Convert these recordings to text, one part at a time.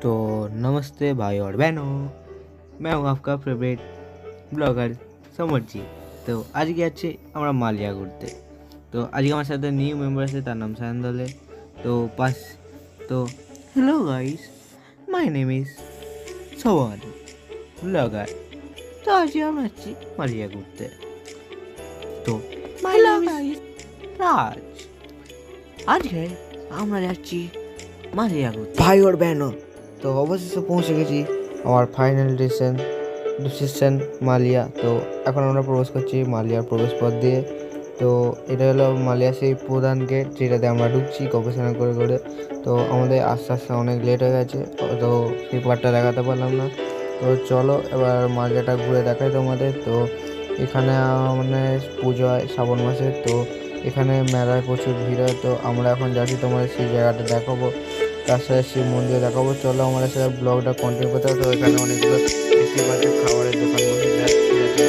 तो नमस्ते भाई और बहनों, मैं हूँ आपका फेवरेट ব্লগার সমরজি। তো আজকে যাচ্ছি আমরা মালিয়া ঘুরতে। তো আজকে আমার সাথে নিউ মেম্বার আছে, তার নাম সায়ন দলে। তো পাস তো hello guys, my name is Sohan blogger. তো আজকে আমরা যাচ্ছি মালিয়া ঘুরতে। তো মাই নেম ইজ রাজ। আজকে আমরা যাচ্ছি মালিয়া ঘুরতে ভাই ওর বহনও। তো অবশেষে পৌঁছে গেছি আমার ফাইনাল ডিসিশন মালিয়া। তো এখন আমরা প্রবেশ করছি মালিয়ার প্রবেশ পথ দিয়ে। তো এটা হলো মালিয়া সেই প্রধান গেট, যেটাতে আমরা ঢুকছি গবেষণা করে করে। তো আমাদের আস্তে আস্তে অনেক লেট হয়ে গেছে, তো সেই পার্টটা দেখাতে পারলাম না। তো চলো এবার মালিয়াটা ঘুরে দেখাই তোমাদের। তো এখানে মানে পুজো হয় শ্রাবণ মাসে, তো এখানে মেলায় প্রচুর ভিড় হয়। তো আমরা এখন যাচ্ছি তোমাদের সেই জায়গাটা দেখাবো, তার সাথে শিব মন্দির দেখাবো। চলো আমাদের সাথে ব্লগটা কন্টিনিউ করতে হবে। তো এখানে অনেকগুলো দেখতে পাচ্ছি খাবারের দোকান বসে যায়, ঠিক আছে।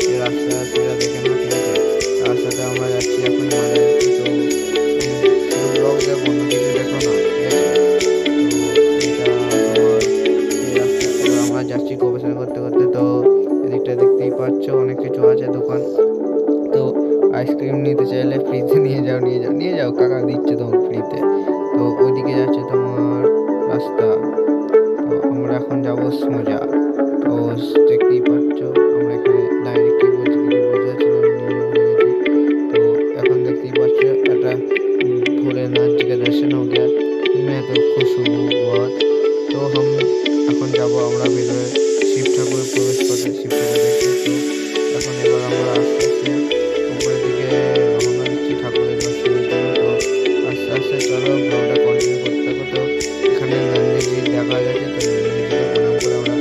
এই রাস্তা সেটা দেখে না, ঠিক আছে। তার সাথে আমরা যাচ্ছি এখন মানে তো শুধু ব্লগ দেখো, অন্য কিছু দেখো না, ঠিক আছে। তো এটা তোমার এই রাস্তা, এবার আমরা যাচ্ছি গবেষণা করতে করতে। তো এদিকটা দেখতেই পাচ্ছ অনেক কিছু আছে দোকান। তো আইসক্রিম নিতে চাইলে ফ্রিতে নিয়ে যাও কাকা দিচ্ছে তোমার ফ্রিতে। তো ওইদিকে যাচ্ছে তোমার রাস্তা। তো আমরা এখন যাবো সোজা। তো দেখতেই পাচ্ছ আমরা এখানে দাঁড়িয়ে কি বলছি কিছু বুঝতে পারছি না, আমি নিজে ভুলে গেছি। তো এখন দেখতেই পাচ্ছ একটা भोलेनाथ जी का दर्शन हो गया, मैं तो खुश हूँ बहुत। तो हम এখন যাব আমরা ভেতরে শিব ঠাকুরের প্রবেশ পথে, শিব ঠাকুর দেখতে। তো এখন এবার আমরা আস্তে আস্তে উপরের দিকে রওনা দিচ্ছি ঠাকুরের দর্শনের জন্য। তো আস্তে আস্তে চলো ব্লগটা কন্টিনিউ করতে থাকো। তো এখানে নন্দীজি দেখা গেছে, তো নন্দীজিকে প্রণাম করে আমরা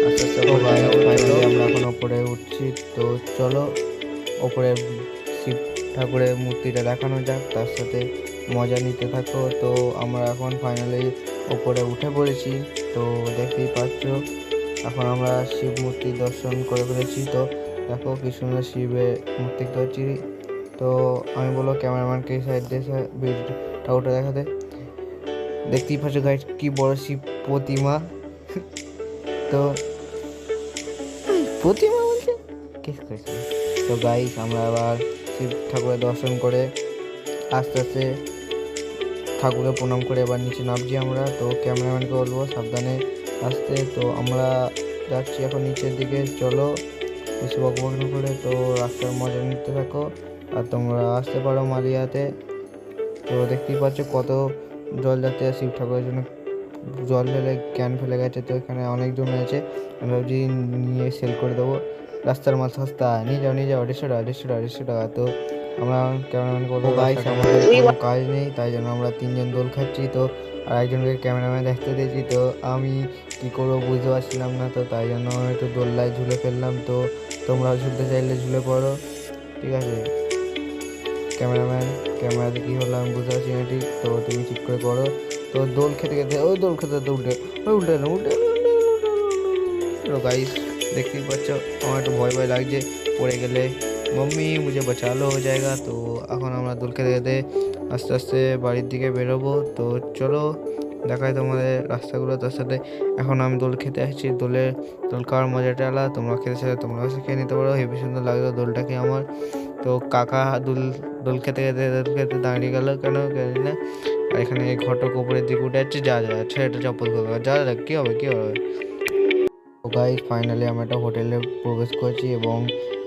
আস্তে আস্তে ফাইনালি আমরা এখন ওপরে উঠছি। তো চলো ওপরে শিব ঠাকুরের মূর্তিটা দেখানো যাক, তার সাথে মজা নিতে থাকো। তো আমরা এখন ফাইনালি ওপরে উঠে পড়েছি। তো দেখতেই পাচ্ছ এখন আমরা শিব মূর্তি দর্শন করে ফেলেছি। তো দেখো কি সুন্দর শিবের মূর্তি দেখতে পাচ্ছি। তো আমি বলবো ক্যামেরাম্যানকে সাইড দিয়ে ঠাকুরটা দেখাতে। দেখতেই পাচ্ছ গাইস কি বড় শিব প্রতিমা। তো প্রতিমা বলছে কিস করেছে। তো গাইস আমরা আবার শিব ঠাকুরের দর্শন করে আস্তে আস্তে ঠাকুরকে প্রণাম করে এবার নিচে নামছি আমরা। তো ক্যামেরাম্যানকে বলবো সাবধানে আসতে। তো আমরা যাচ্ছি এখন নিচের দিকে। চলো বেশি বকবক না করে তো রাস্তার মজা নিতে থাকো, আর তোমরা আসতে পারো মালিয়াতে। তো দেখতেই পাচ্ছ কত জল যাচ্ছে শিব ঠাকুরের জন্য, জল ফেলে ক্যান ফেলে গেছে। তো এখানে অনেকজন আছে, আমি ভাবছি নিয়ে সেল করে দেবো। রাস্তার মাল সস্তা, নিয়ে যাও 150 টাকা। তো আমরা ক্যামেরাম্যান করবো গাইস, আমাদের কোনো কাজ নেই, তাই জন্য আমরা তিনজন দোল খাচ্ছি। তো আর একজনকে ক্যামেরাম্যান দেখতে দিয়েছি। তো আমি কী করবো বুঝতে পারছিলাম না, তো তাই জন্য একটু দোল্লায় ঝুলে ফেললাম। তো তোমরাও ঝুলতে চাইলে ঝুলে পড়ো, ঠিক আছে। ক্যামেরাতে কী হলো আমি বুঝতে পারছি না ঠিক, তো তুমি ঠিক করে করো। তো দোল খেতে খেতে ওই দোল খেতে উল্টে গাইস দেখতেই পাচ্ছ আমার একটু ভয় ভয় লাগছে, পড়ে গেলে মম্মি মুঝে বাঁচালো হয়ে যায়গা। তো এখন আমরা দোল খেতে খেতে আস্তে আস্তে বাড়ির দিকে বেরোবো। তো চলো দেখাই তোমাদের রাস্তাগুলো। তার সাথে এখন আমি দোল খেতে আসছি, দোল খাওয়ার মজাটা আলাদা, তোমরা খেতে চাইলে তোমরা খেয়ে নিতে পারো, হেবি সুন্দর লাগলো দোলটাকে আমার। তো কাকা দোল খেতে দাঁড়িয়ে গেল কেন জানি না। আর এখানে ঘটক উপরের দিকে উঠে যাচ্ছে, যা ছেলেটা চপ্পল করবে, যা কী হবে। তো গাইস ফাইনালি আমরা একটা হোটেলে প্রবেশ করেছি এবং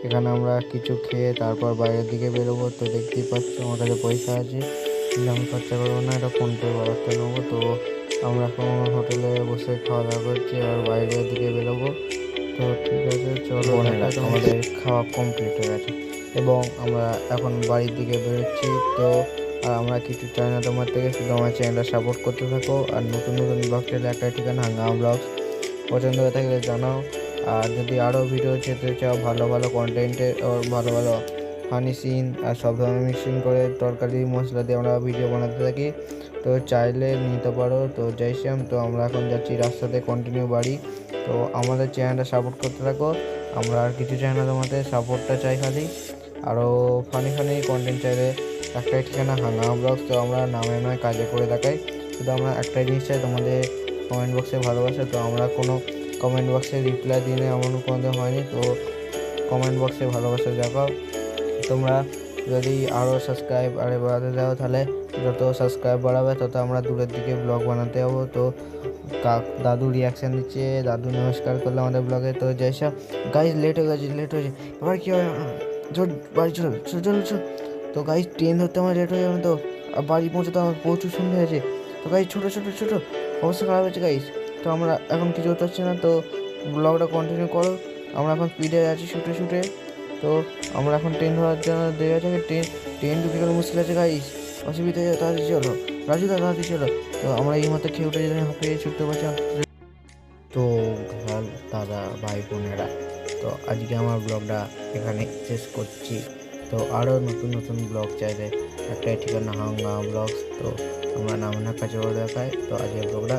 এখানে আমরা কিছু খেয়ে তারপর বাইরের দিকে বেরোবো। তো দেখতেই পাচ্ছ আমার কাছে পয়সা আছে, কিন্তু আমি খরচা করবো না, এটা ফোনপে ব্যবস্থা নেবো। তো আমরা এখন হোটেলে বসে খাওয়া দাওয়া করছি আর বাইরের দিকে বেরোবো। তো ঠিক আছে চলো, আমাদের খাওয়া কমপ্লিট হয়ে গেছে এবং আমরা এখন বাড়ির দিকে বেরোচ্ছি। তো আর আমরা কিছু চাই না তোমার থেকে, শুধু আমার চ্যানেলটা সাপোর্ট করতে থাকো। আর নতুন ব্লগ চাইলে একটাই ঠিকানা, হাঙ্গামা ব্লগস। পছন্দ হয়ে থাকলে জানাও। আর যদি আরও ভিডিও যেতে চাও ভালো ভালো কন্টেন্টের, ওর ভালো ভালো ফানি সিন আর সব ধরনের মিক্সিং করে তরকারি মশলা দিয়ে আমরা ভিডিও বানাতে থাকি, তো চাইলে নিতে পারো। তো জয় শ্যাম। তো আমরা এখন যাচ্ছি রাস্তাতে কন্টিনিউ বাড়ি। তো আমাদের চ্যানেলটা সাপোর্ট করতে থাকো, আমরা আর কিছু চাই না, তোমাদের সাপোর্টটা চাই খালি। আরও ফানি কন্টেন্ট চাইলে একটাই ঠিকানা, হাঙ্গামা ব্লগস। তো আমরা নামে নয় কাজে করে দেখাই, শুধু আমরা একটাই জিনিস চাই, তোমাদের কমেন্ট বক্সে ভালোবাসা। তো আমরা কোনো কমেন্ট বক্সে রিপ্লাই দিনে এমন কোনোদিন হয়নি। তো কমেন্ট বক্সে ভালোবাসা দেখাও। তোমরা যদি আরও সাবস্ক্রাইব বাড়াতে দাও, তাহলে যত সাবস্ক্রাইব বাড়াবে তত আমরা দূরের দিকে ব্লগ বানাতে যাবো। তো দাদু রিয়াকশান দিচ্ছে, দাদু নমস্কার করলো আমাদের ব্লগে। তো যেসব গাইজ লেট হয়ে গেছে, এবার কী হবে, চল বাড়ি চলো চলো চলো। তো গাইজ ট্রেন ধরতে আমার লেট হয়ে যাবে, তো বাড়ি পৌঁছতে আমার প্রচুর সন্ধ্যে হয়েছে। তো গাইজ ছোটো অবস্থা খারাপ হয়েছে গাইজ। তো আমরা এখন কিছু হতে পারছি না, তো ব্লগটা কন্টিনিউ করো। আমরা এখন স্পিডে আছি শুটে। তো আমরা এখন ট্রেন ধরার জন্য দেরি আছে, ট্রেন ঢুকে গেলে মুশকিল আছে গাইজ, অসুবিধা হয়ে তাড়াতাড়ি চলো রাজুদা, তাড়াতাড়ি চলো। তো আমরা এই মতো খেয়ে উঠে যেতে হাঁপিয়ে ছুটতে পারছি। তো দাদা ভাই বোনেরা, তো আজকে আমার ব্লগটা এখানে শেষ করছি। তো আরও নতুন ব্লগ চাইলে একটাই ঠিকানা, হাঙ্গামা ব্লগস। তো আমরা নামনা কাছে দেখায়। তো আজকের ব্লগটা